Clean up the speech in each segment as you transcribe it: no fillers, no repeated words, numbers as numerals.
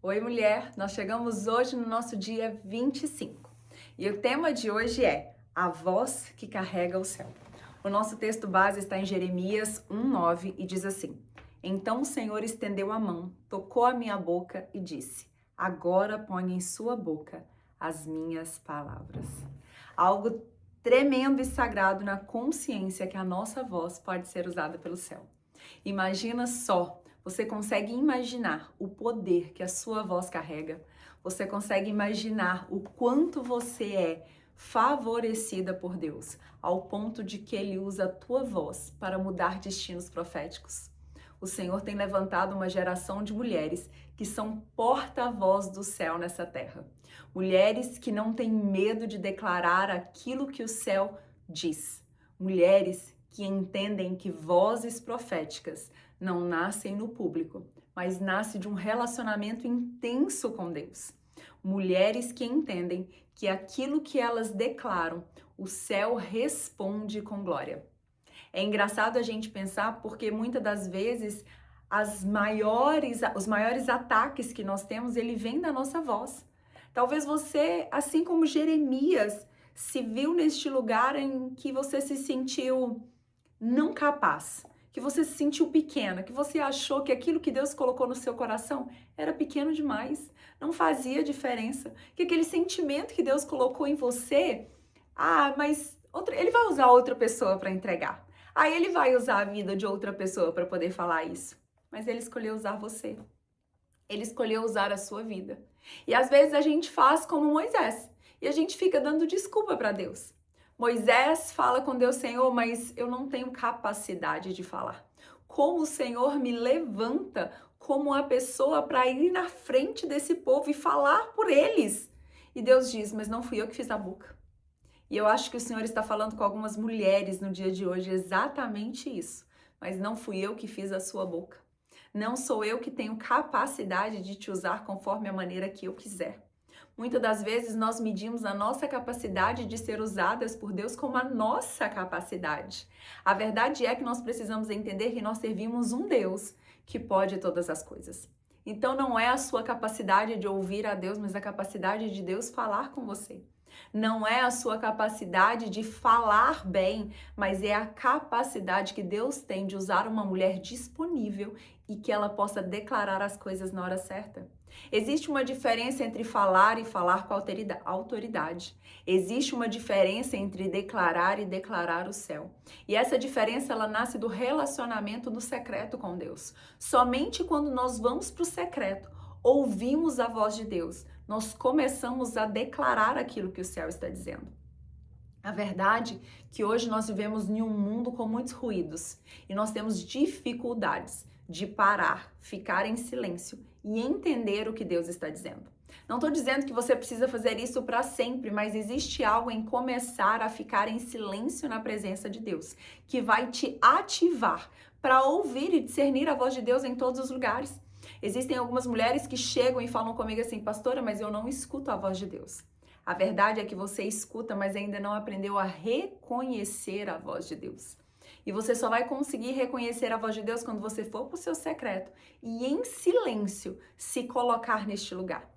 Oi, mulher! Nós chegamos hoje no nosso dia 25 e o tema de hoje é a voz que carrega o céu. O nosso texto base está em Jeremias 1:9 e diz assim: Então o Senhor estendeu a mão, tocou a minha boca e disse: Agora põe em sua boca as minhas palavras. Algo tremendo e sagrado na consciência que a nossa voz pode ser usada pelo céu. Imagina só, você consegue imaginar o poder que a sua voz carrega? Você consegue imaginar o quanto você é favorecida por Deus, ao ponto de que Ele usa a tua voz para mudar destinos proféticos? O Senhor tem levantado uma geração de mulheres que são porta-voz do céu nessa terra. Mulheres que não têm medo de declarar aquilo que o céu diz. Mulheres que entendem que vozes proféticas não nascem no público, mas nascem de um relacionamento intenso com Deus. Mulheres que entendem que aquilo que elas declaram, o céu responde com glória. É engraçado a gente pensar porque muitas das vezes os maiores ataques que nós temos, ele vem da nossa voz. Talvez você, assim como Jeremias, se viu neste lugar em que você se sentiu não capaz, que você se sentiu pequena, que você achou que aquilo que Deus colocou no seu coração era pequeno demais, não fazia diferença, que aquele sentimento que Deus colocou em você, mas ele vai usar outra pessoa para entregar. Ele vai usar a vida de outra pessoa para poder falar isso. Mas ele escolheu usar você. Ele escolheu usar a sua vida. E às vezes a gente faz como Moisés. E a gente fica dando desculpa para Deus. Moisés fala com Deus: Senhor, mas eu não tenho capacidade de falar. Como o Senhor me levanta como a pessoa para ir na frente desse povo e falar por eles? E Deus diz: mas não fui eu que fiz a boca. E eu acho que o Senhor está falando com algumas mulheres no dia de hoje exatamente isso. Mas não fui eu que fiz a sua boca. Não sou eu que tenho capacidade de te usar conforme a maneira que eu quiser. Muitas das vezes nós medimos a nossa capacidade de ser usadas por Deus como a nossa capacidade. A verdade é que nós precisamos entender que nós servimos um Deus que pode todas as coisas. Então não é a sua capacidade de ouvir a Deus, mas a capacidade de Deus falar com você. Não é a sua capacidade de falar bem, mas é a capacidade que Deus tem de usar uma mulher disponível e que ela possa declarar as coisas na hora certa. Existe uma diferença entre falar e falar com autoridade. Existe uma diferença entre declarar e declarar o céu. E essa diferença ela nasce do relacionamento do secreto com Deus. Somente quando nós vamos para o secreto, ouvimos a voz de Deus, nós começamos a declarar aquilo que o céu está dizendo. A verdade é que hoje nós vivemos em um mundo com muitos ruídos e nós temos dificuldades de parar, ficar em silêncio e entender o que Deus está dizendo. Não estou dizendo que você precisa fazer isso para sempre, mas existe algo em começar a ficar em silêncio na presença de Deus, que vai te ativar para ouvir e discernir a voz de Deus em todos os lugares. Existem algumas mulheres que chegam e falam comigo assim: pastora, mas eu não escuto a voz de Deus. A verdade é que você escuta, mas ainda não aprendeu a reconhecer a voz de Deus. E você só vai conseguir reconhecer a voz de Deus quando você for para o seu secreto e em silêncio se colocar neste lugar.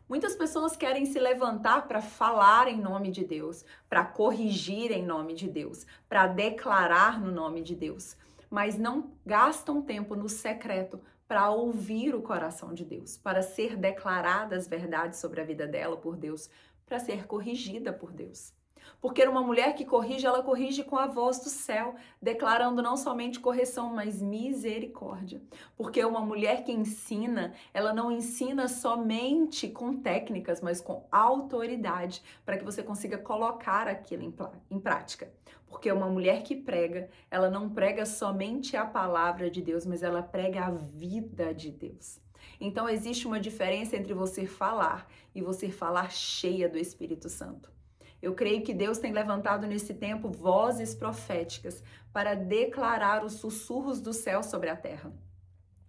Muitas pessoas querem se levantar para falar em nome de Deus, para corrigir em nome de Deus, para declarar no nome de Deus, mas não gastam tempo no secreto para ouvir o coração de Deus, para ser declaradas verdades sobre a vida dela por Deus, para ser corrigida por Deus. Porque uma mulher que corrige, ela corrige com a voz do céu, declarando não somente correção, mas misericórdia. Porque uma mulher que ensina, ela não ensina somente com técnicas, mas com autoridade, para que você consiga colocar aquilo em prática. Porque uma mulher que prega, ela não prega somente a palavra de Deus, mas ela prega a vida de Deus. Então existe uma diferença entre você falar e você falar cheia do Espírito Santo. Eu creio que Deus tem levantado nesse tempo vozes proféticas para declarar os sussurros do céu sobre a terra.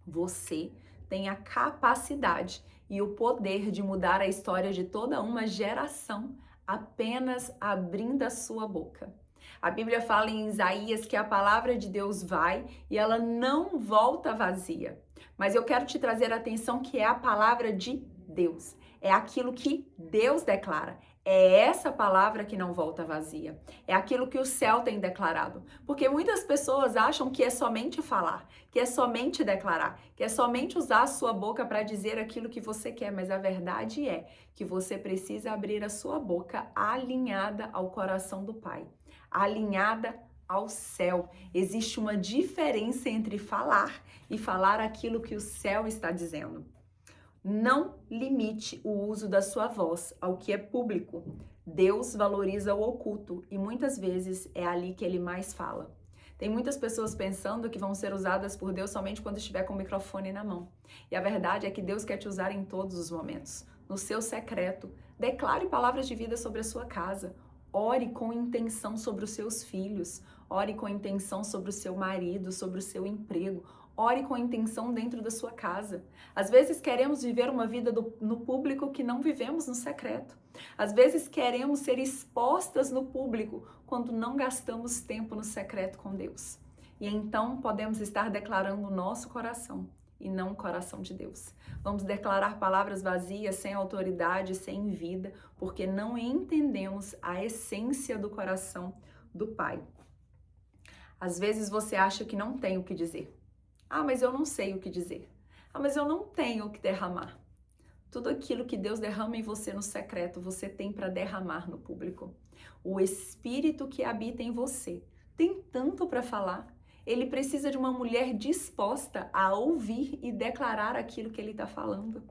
Você tem a capacidade e o poder de mudar a história de toda uma geração apenas abrindo a sua boca. A Bíblia fala em Isaías que a palavra de Deus vai e ela não volta vazia. Mas eu quero te trazer a atenção que é a palavra de Deus. É aquilo que Deus declara. É essa palavra que não volta vazia. É aquilo que o céu tem declarado. Porque muitas pessoas acham que é somente falar, que é somente declarar, que é somente usar a sua boca para dizer aquilo que você quer. Mas a verdade é que você precisa abrir a sua boca alinhada ao coração do Pai, alinhada ao céu. Existe uma diferença entre falar e falar aquilo que o céu está dizendo. Não limite o uso da sua voz ao que é público. Deus valoriza o oculto e muitas vezes é ali que ele mais fala. Tem muitas pessoas pensando que vão ser usadas por Deus somente quando estiver com o microfone na mão. E a verdade é que Deus quer te usar em todos os momentos. No seu secreto, declare palavras de vida sobre a sua casa. Ore com intenção sobre os seus filhos. Ore com intenção sobre o seu marido, sobre o seu emprego. Ore com intenção dentro da sua casa. Às vezes queremos viver uma vida no público que não vivemos no secreto. Às vezes queremos ser expostas no público quando não gastamos tempo no secreto com Deus. E então podemos estar declarando o nosso coração e não o coração de Deus. Vamos declarar palavras vazias, sem autoridade, sem vida, porque não entendemos a essência do coração do Pai. Às vezes você acha que não tem o que dizer. Ah, mas eu não sei o que dizer. Ah, mas eu não tenho o que derramar. Tudo aquilo que Deus derrama em você no secreto, você tem para derramar no público. O Espírito que habita em você tem tanto para falar. Ele precisa de uma mulher disposta a ouvir e declarar aquilo que ele está falando.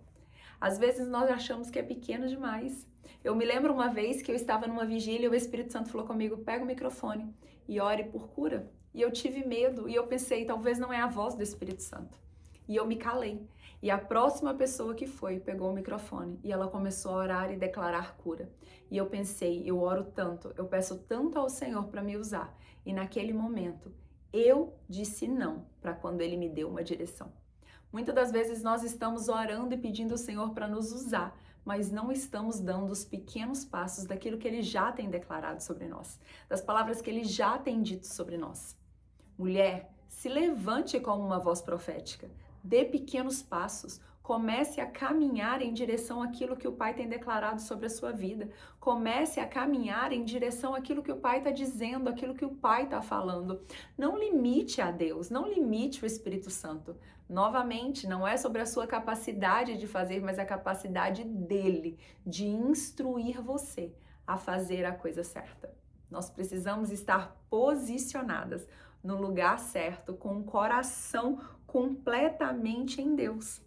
Às vezes nós achamos que é pequeno demais. Eu me lembro uma vez que eu estava numa vigília e o Espírito Santo falou comigo, pega o microfone e ore por cura. E eu tive medo e eu pensei, talvez não é a voz do Espírito Santo. E eu me calei. E a próxima pessoa que foi, pegou o microfone e ela começou a orar e declarar cura. E eu pensei, eu oro tanto, eu peço tanto ao Senhor para me usar. E naquele momento, eu disse não para quando Ele me deu uma direção. Muitas das vezes nós estamos orando e pedindo ao Senhor para nos usar, mas não estamos dando os pequenos passos daquilo que Ele já tem declarado sobre nós, das palavras que Ele já tem dito sobre nós. Mulher, se levante como uma voz profética, dê pequenos passos, comece a caminhar em direção àquilo que o Pai tem declarado sobre a sua vida, comece a caminhar em direção àquilo que o Pai está dizendo, aquilo que o Pai está falando. Não limite a Deus, não limite o Espírito Santo. Novamente, não é sobre a sua capacidade de fazer, mas a capacidade dele de instruir você a fazer a coisa certa. Nós precisamos estar posicionadas no lugar certo, com o coração completamente em Deus.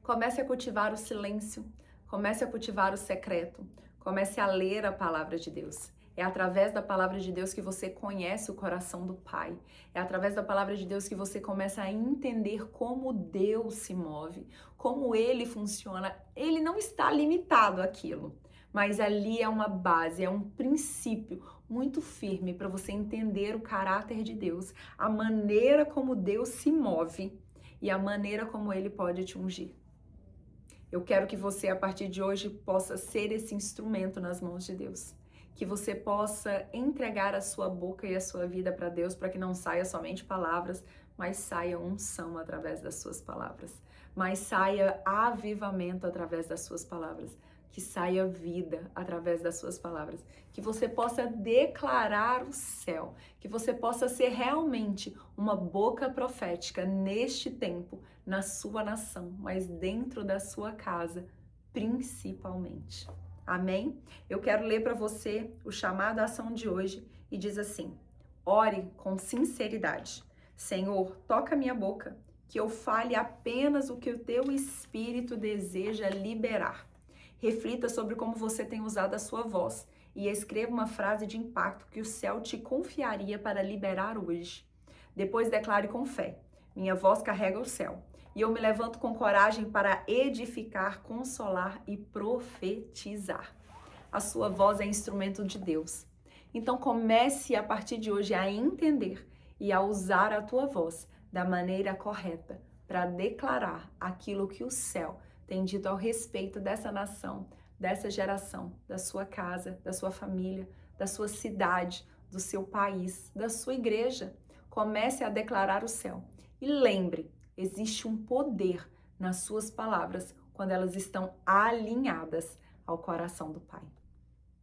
Comece a cultivar o silêncio, comece a cultivar o secreto, comece a ler a palavra de Deus. É através da palavra de Deus que você conhece o coração do Pai. É através da palavra de Deus que você começa a entender como Deus se move, como Ele funciona. Ele não está limitado àquilo, mas ali é uma base, é um princípio muito firme para você entender o caráter de Deus, a maneira como Deus se move e a maneira como Ele pode te ungir. Eu quero que você, a partir de hoje, possa ser esse instrumento nas mãos de Deus. Que você possa entregar a sua boca e a sua vida para Deus, para que não saia somente palavras, mas saia unção através das suas palavras. Mas saia avivamento através das suas palavras. Que saia vida através das suas palavras, que você possa declarar o céu, que você possa ser realmente uma boca profética neste tempo, na sua nação, mas dentro da sua casa, principalmente. Amém? Eu quero ler para você o chamado à ação de hoje e diz assim: ore com sinceridade. Senhor, toca minha boca, que eu fale apenas o que o teu Espírito deseja liberar. Reflita sobre como você tem usado a sua voz e escreva uma frase de impacto que o céu te confiaria para liberar hoje. Depois declare com fé: minha voz carrega o céu e eu me levanto com coragem para edificar, consolar e profetizar. A sua voz é instrumento de Deus. Então comece a partir de hoje a entender e a usar a tua voz da maneira correta para declarar aquilo que o céu tem dito ao respeito dessa nação, dessa geração, da sua casa, da sua família, da sua cidade, do seu país, da sua igreja. Comece a declarar o céu. E lembre, existe um poder nas suas palavras quando elas estão alinhadas ao coração do Pai.